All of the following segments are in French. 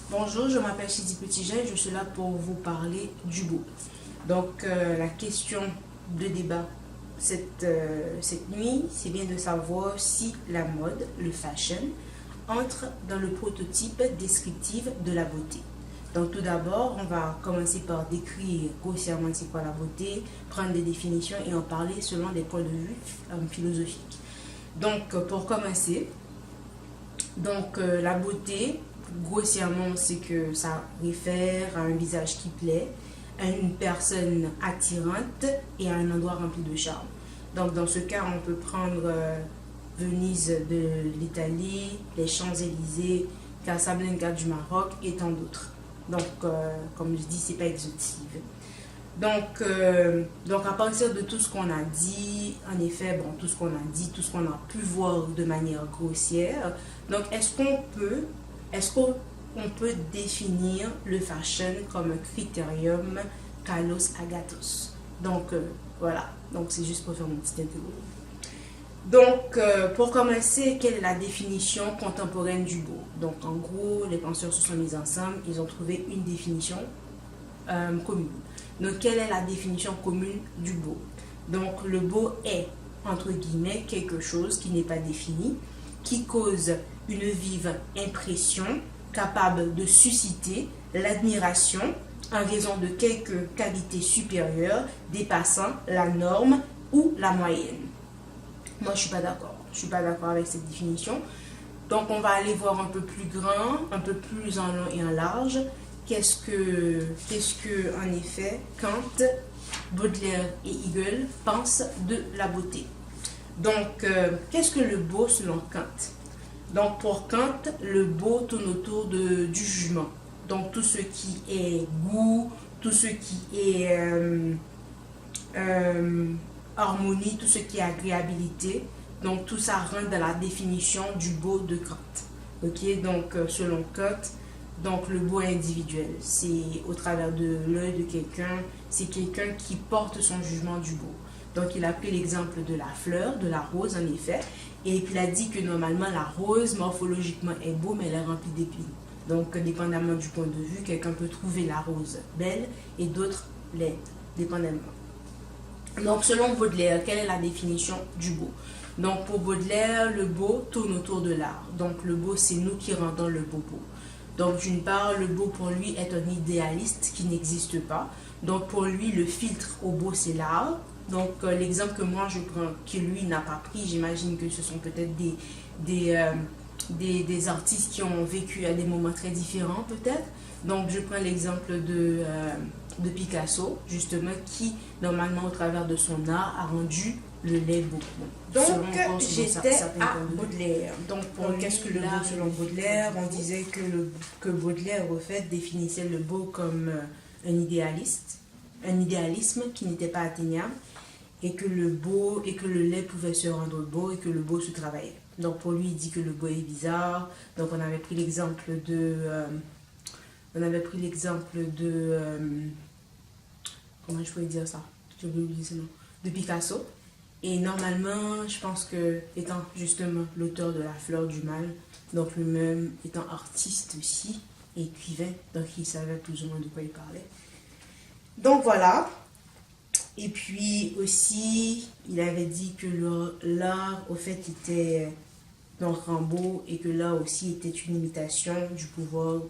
Bonjour, je m'appelle Sidi Petitjean et je suis là pour vous parler du beau. Donc, la question de débat cette nuit, c'est bien de savoir si la mode, le fashion, entre dans le prototype descriptif de la beauté. Donc, tout d'abord, on va commencer par décrire grossièrement c'est quoi la beauté, prendre des définitions et en parler selon des points de vue philosophiques. Donc, pour commencer, la beauté, grossièrement, c'est que ça réfère à un visage qui plaît, à une personne attirante et à un endroit rempli de charme. Donc, dans ce cas, on peut prendre Venise de l'Italie, les Champs-Élysées, Casablanca du Maroc et tant d'autres. Donc, comme je dis, c'est pas exhaustif. Donc, à partir de tout ce qu'on a dit, en effet, bon, tout ce qu'on a dit, tout ce qu'on a pu voir de manière grossière, donc est-ce qu'on peut définir le fashion comme un critérium kalos agathos? Donc, voilà, donc c'est juste pour faire mon petit intro. Donc, pour commencer, quelle est la définition contemporaine du beau? Donc, en gros, les penseurs se sont mis ensemble, ils ont trouvé une définition commune. Donc, quelle est la définition commune du beau? Donc, le beau est, entre guillemets, quelque chose qui n'est pas défini, qui cause une vive impression, capable de susciter l'admiration en raison de quelques qualités supérieures dépassant la norme ou la moyenne. Moi, je suis pas d'accord. Je suis pas d'accord avec cette définition. Donc, on va aller voir un peu plus grand, un peu plus en long et en large. Qu'est-ce que, en effet, Kant, Baudelaire et Hegel pensent de la beauté? Donc, qu'est-ce que le beau selon Kant? Donc, pour Kant, le beau tourne autour du jugement. Donc, tout ce qui est goût, tout ce qui est harmonie, tout ce qui est agréabilité. Donc, tout ça rentre dans la définition du beau de Kant. Ok, donc, selon Kant, donc le beau est individuel. C'est au travers de l'œil de quelqu'un, c'est quelqu'un qui porte son jugement du beau. Donc, il a pris l'exemple de la fleur, de la rose, en effet. Et puis, il a dit que normalement, la rose, morphologiquement, est beau, mais elle est remplie d'épines. Donc, dépendamment du point de vue, quelqu'un peut trouver la rose belle et d'autres laides, dépendamment. Donc, selon Baudelaire, quelle est la définition du beau? Donc, pour Baudelaire, le beau tourne autour de l'art. Donc, le beau, c'est nous qui rendons le beau beau. Donc, d'une part, le beau pour lui est un idéaliste qui n'existe pas. Donc, pour lui, le filtre au beau, c'est l'art. Donc, l'exemple que moi je prends, que lui n'a pas pris, j'imagine que ce sont peut-être des artistes qui ont vécu à des moments très différents, peut-être. Donc, je prends l'exemple de Picasso, justement, qui, normalement, au travers de son art, a rendu le lait beau. Donc, j'étais à Baudelaire. Donc, qu'est-ce que le beau selon Baudelaire? On disait que Baudelaire, au fait, définissait le beau comme un idéalisme qui n'était pas atteignable, et que le beau et que le lait pouvait se rendre beau et que le beau se travaillait. Donc, pour lui, il dit que le beau est bizarre. Donc, on avait pris l'exemple de... comment je pourrais dire ça? J'ai oublié ce nom. De Picasso. Et normalement, je pense que, étant justement l'auteur de La Fleur du Mal, donc lui-même étant artiste aussi, écrivain, donc il savait plus ou moins de quoi il parlait. Donc voilà. Et puis aussi, il avait dit que l'art, au fait, était donc Rimbaud et que l'art aussi était une imitation du pouvoir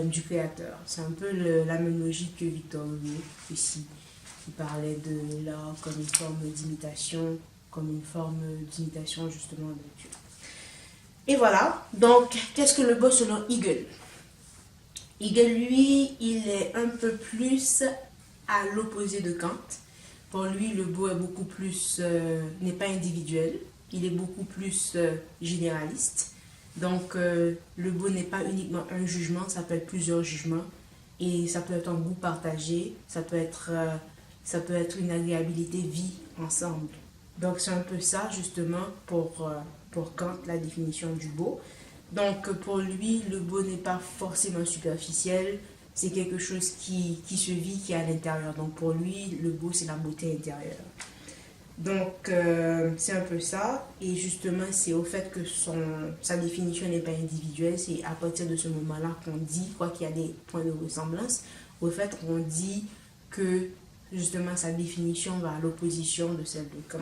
du créateur. C'est un peu la même logique que Victor Hugo ici. Il parlait de l'art comme une forme d'imitation, justement de Dieu. Et voilà, donc qu'est-ce que le beau selon Hegel? Hegel, lui, il est un peu plus à l'opposé de Kant. Pour lui, le beau est beaucoup plus, n'est pas individuel, il est beaucoup plus généraliste. Donc, le beau n'est pas uniquement un jugement, ça peut être plusieurs jugements. Et ça peut être un goût partagé, ça peut être une agréabilité vie ensemble. Donc, c'est un peu ça, justement, pour Kant, la définition du beau. Donc, pour lui, le beau n'est pas forcément superficiel, c'est quelque chose qui se vit, qui est à l'intérieur. Donc, pour lui, le beau, c'est la beauté intérieure. Donc, c'est un peu ça. Et justement, c'est au fait que sa définition n'est pas individuelle. C'est à partir de ce moment-là qu'on dit, quoi qu'il y a des points de ressemblance, au fait, on dit que justement sa définition va à l'opposition de celle de Kant.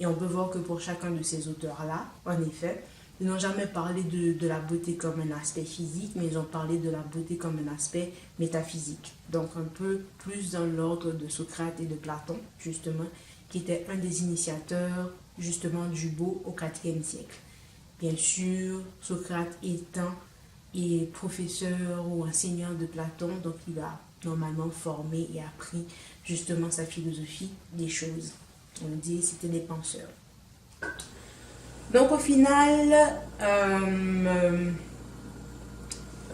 Et on peut voir que pour chacun de ces auteurs-là, en effet, ils n'ont jamais parlé de la beauté comme un aspect physique, mais ils ont parlé de la beauté comme un aspect métaphysique. Donc un peu plus dans l'ordre de Socrate et de Platon, justement, qui était un des initiateurs justement du beau au IVe siècle. Bien sûr, Socrate étant professeur ou enseignant de Platon, donc il a normalement formé et appris justement sa philosophie des choses. On dit c'était des penseurs. Donc au final,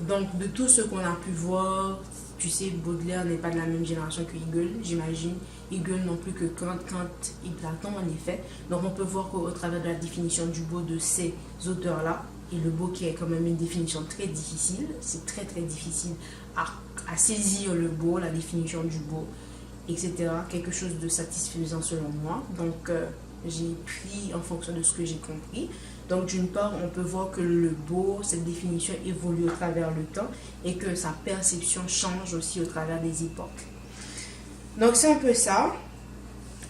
donc de tout ce qu'on a pu voir, tu sais, Baudelaire n'est pas de la même génération que Hegel, j'imagine. Hegel non plus que Kant et Platon en effet. Donc on peut voir qu'au travers de la définition du beau de ces auteurs-là, et le beau qui est quand même une définition très difficile, c'est très très difficile à saisir le beau, la définition du beau, etc. Quelque chose de satisfaisant selon moi. Donc j'ai pris en fonction de ce que j'ai compris. Donc d'une part, on peut voir que le beau, cette définition évolue au travers le temps et que sa perception change aussi au travers des époques. Donc c'est un peu ça.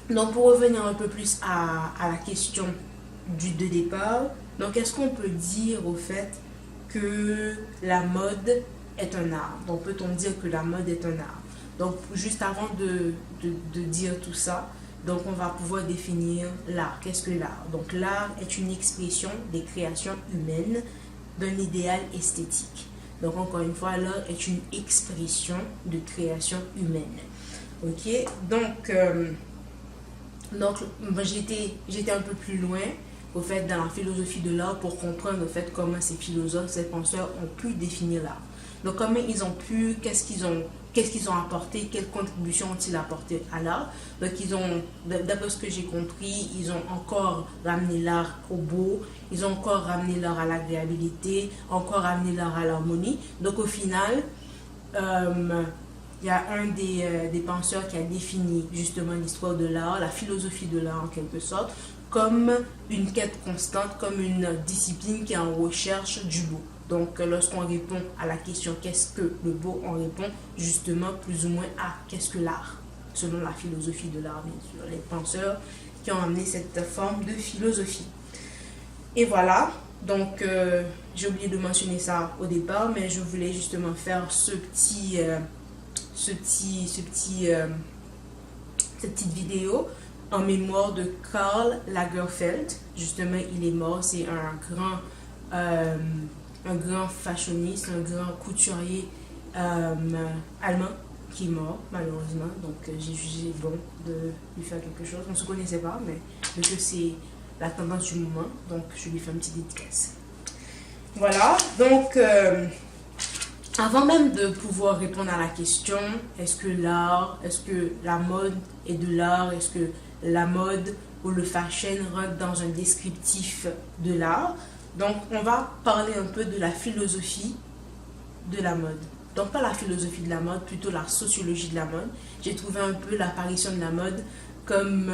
Donc pour revenir un peu plus à la question de départ, donc est-ce qu'on peut dire au fait que la mode est un art? Donc peut-on dire que la mode est un art? Donc juste avant de dire tout ça, donc on va pouvoir définir l'art. Qu'est-ce que l'art? Donc l'art est une expression des créations humaines d'un idéal esthétique. Donc encore une fois, l'art est une expression de création humaine. Ok, donc j'étais un peu plus loin au fait dans la philosophie de l'art pour comprendre au fait comment ces philosophes, ces penseurs ont pu définir l'art. Donc comment ils ont pu, qu'est-ce qu'ils ont apporté, quelle contribution ont-ils apporté à l'art. Donc ils ont, d'après ce que j'ai compris, ils ont encore ramené l'art au beau, ils ont encore ramené l'art à l'agréabilité, encore ramené l'art à l'harmonie. Donc au final, il y a un des penseurs qui a défini justement l'histoire de l'art, la philosophie de l'art en quelque sorte, comme une quête constante, comme une discipline qui est en recherche du beau. Donc lorsqu'on répond à la question qu'est-ce que le beau, on répond justement plus ou moins à qu'est-ce que l'art, selon la philosophie de l'art, bien sûr, les penseurs qui ont amené cette forme de philosophie. Et voilà, donc j'ai oublié de mentionner ça au départ, mais je voulais justement faire cette petite vidéo en mémoire de Karl Lagerfeld. Justement, il est mort, c'est un grand fashioniste, un grand couturier allemand qui est mort malheureusement. Donc j'ai jugé bon de lui faire quelque chose. On ne se connaissait pas, mais vu que c'est la tendance du moment, donc je lui fais une petite dédicace. Voilà, donc avant même de pouvoir répondre à la question, est-ce que la mode est de l'art, est-ce que la mode ou le fashion rentre dans un descriptif de l'art? Donc on va parler un peu de la philosophie de la mode. Donc pas la philosophie de la mode, plutôt la sociologie de la mode. J'ai trouvé un peu l'apparition de la mode comme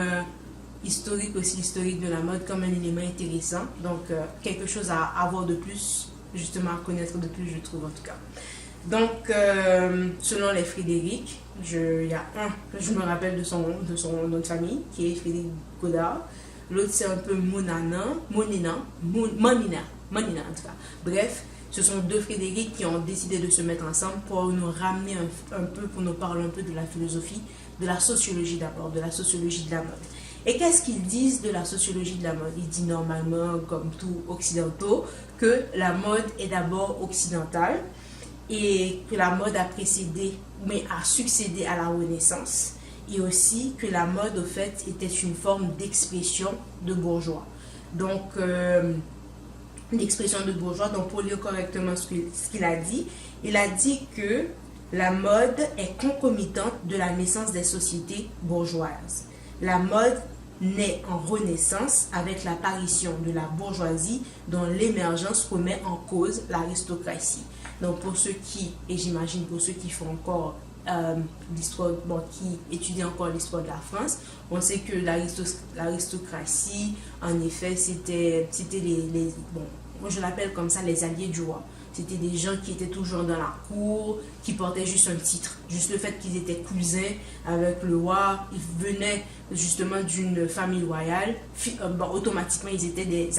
historique de la mode, comme un élément intéressant. Donc quelque chose à avoir de plus, justement à connaître de plus, je trouve en tout cas. Donc selon les Frédéric, il y a un, je me rappelle de son nom de famille, qui est Frédéric Godard. L'autre c'est un peu Monina en tout cas. Bref, ce sont deux Frédéric qui ont décidé de se mettre ensemble pour nous ramener un peu, pour nous parler un peu de la philosophie, de la sociologie d'abord, de la sociologie de la mode. Et qu'est-ce qu'ils disent de la sociologie de la mode? Ils disent normalement, comme tous occidentaux, que la mode est d'abord occidentale et que la mode a précédé, mais a succédé à la Renaissance. Et aussi que la mode, au fait, était une forme d'expression de bourgeois. Donc, l'expression de bourgeois, donc pour lire correctement ce qu'il a dit, il a dit que la mode est concomitante de la naissance des sociétés bourgeoises. La mode naît en Renaissance avec l'apparition de la bourgeoisie dont l'émergence remet en cause l'aristocratie. Donc pour ceux qui, et j'imagine pour ceux qui font encore l'histoire, qui étudie encore l'histoire de la France, on sait que l'aristocratie, en effet, c'était moi je l'appelle comme ça les alliés du roi. C'était des gens qui étaient toujours dans la cour, qui portaient juste un titre. Juste le fait qu'ils étaient cousins avec le roi, ils venaient justement d'une famille royale, automatiquement ils étaient des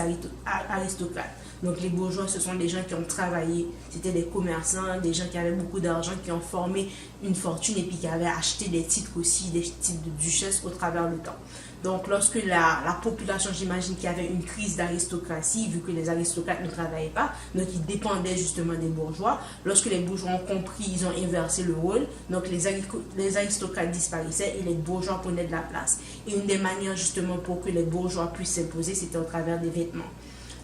aristocrates. Donc les bourgeois, ce sont des gens qui ont travaillé, c'était des commerçants, des gens qui avaient beaucoup d'argent, qui ont formé une fortune et puis qui avaient acheté des titres aussi, des titres de duchesse au travers le temps. Donc lorsque la population, j'imagine qu'il y avait une crise d'aristocratie, vu que les aristocrates ne travaillaient pas, donc ils dépendaient justement des bourgeois. Lorsque les bourgeois ont compris, ils ont inversé le rôle, donc les aristocrates disparaissaient et les bourgeois prenaient de la place. Et une des manières justement pour que les bourgeois puissent s'imposer, c'était au travers des vêtements.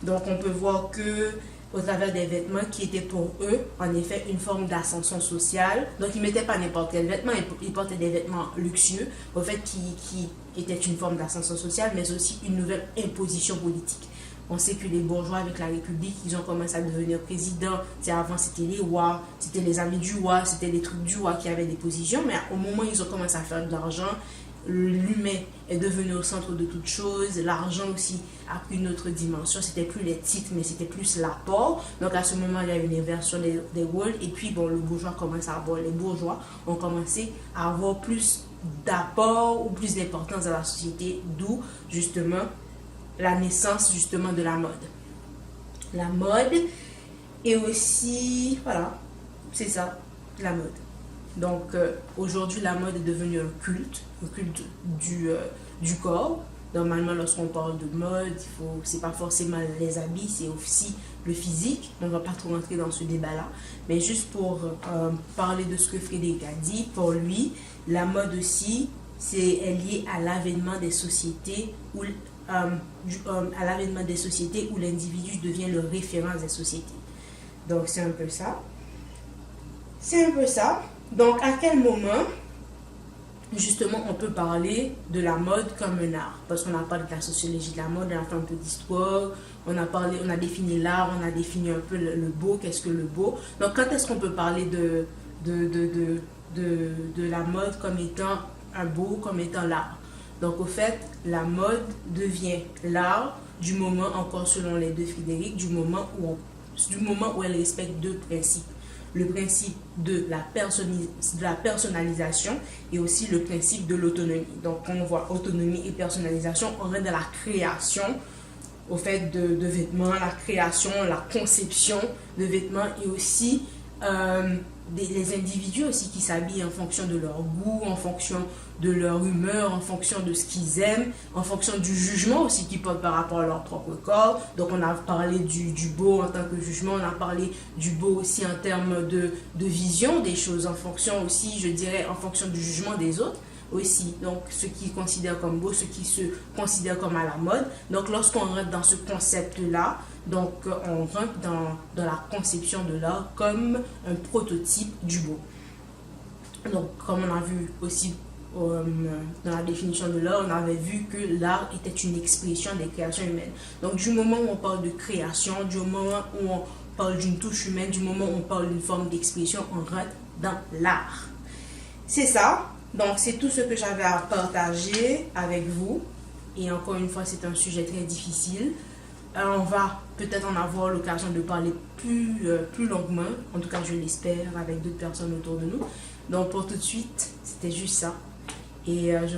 Donc on peut voir que au travers des vêtements qui étaient pour eux, en effet, une forme d'ascension sociale. Donc ils ne mettaient pas n'importe quel vêtement, ils portaient des vêtements luxueux, au fait qui étaient une forme d'ascension sociale, mais aussi une nouvelle imposition politique. On sait que les bourgeois avec la République, ils ont commencé à devenir présidents. Avant, c'était les rois, c'était les amis du roi, c'était les trucs du roi qui avaient des positions, mais au moment où ils ont commencé à faire de l'argent, l'humain est devenu au centre de toute chose, l'argent aussi a pris une autre dimension, c'était plus les titres mais c'était plus l'apport. Donc à ce moment il y a une inversion des rôles et puis le bourgeois commence à avoir, les bourgeois ont commencé à avoir plus d'apport ou plus d'importance dans la société, d'où justement la naissance justement de la mode. La mode et aussi, voilà, c'est ça, la mode. Donc aujourd'hui la mode est devenue un culte du corps. Normalement lorsqu'on parle de mode, c'est pas forcément les habits, c'est aussi le physique. On ne va pas trop rentrer dans ce débat-là. Mais juste pour parler de ce que Frédéric a dit, pour lui, la mode aussi, est liée à l'avènement des sociétés où l'individu devient le référent des sociétés. Donc c'est un peu ça. Donc, à quel moment, justement, on peut parler de la mode comme un art? Parce qu'on a parlé de la sociologie de la mode, on a fait un peu d'histoire, on a défini l'art, on a défini un peu le beau, qu'est-ce que le beau. Donc, quand est-ce qu'on peut parler de la mode comme étant un beau, comme étant l'art? Donc, au fait, la mode devient l'art du moment, encore selon les deux Frédéric, du moment où elle respecte deux principes. Le principe de la personnalisation et aussi le principe de l'autonomie. Donc, quand on voit autonomie et personnalisation, on est dans la création au fait de vêtements, la création, la conception de vêtements et aussi des individus aussi qui s'habillent en fonction de leur goût, en fonction de leur humeur, en fonction de ce qu'ils aiment, en fonction du jugement aussi qu'ils portent par rapport à leur propre corps. Donc on a parlé du beau en tant que jugement, on a parlé du beau aussi en termes de vision des choses, en fonction aussi, je dirais, en fonction du jugement des autres aussi. Donc ceux qui considèrent comme beau, ceux qui se considèrent comme à la mode. Donc lorsqu'on rentre dans ce concept-là, donc on rentre dans la conception de l'art comme un prototype du beau. Donc comme on a vu aussi dans la définition de l'art, on avait vu que l'art était une expression des créations humaines. Donc du moment où on parle de création, du moment où on parle d'une touche humaine, du moment où on parle d'une forme d'expression, on rentre dans l'art. C'est ça. Donc c'est tout ce que j'avais à partager avec vous. Et encore une fois, c'est un sujet très difficile. On va peut-être en avoir l'occasion de parler plus longuement, en tout cas je l'espère, avec d'autres personnes autour de nous. Donc pour tout de suite, c'était juste ça. Et je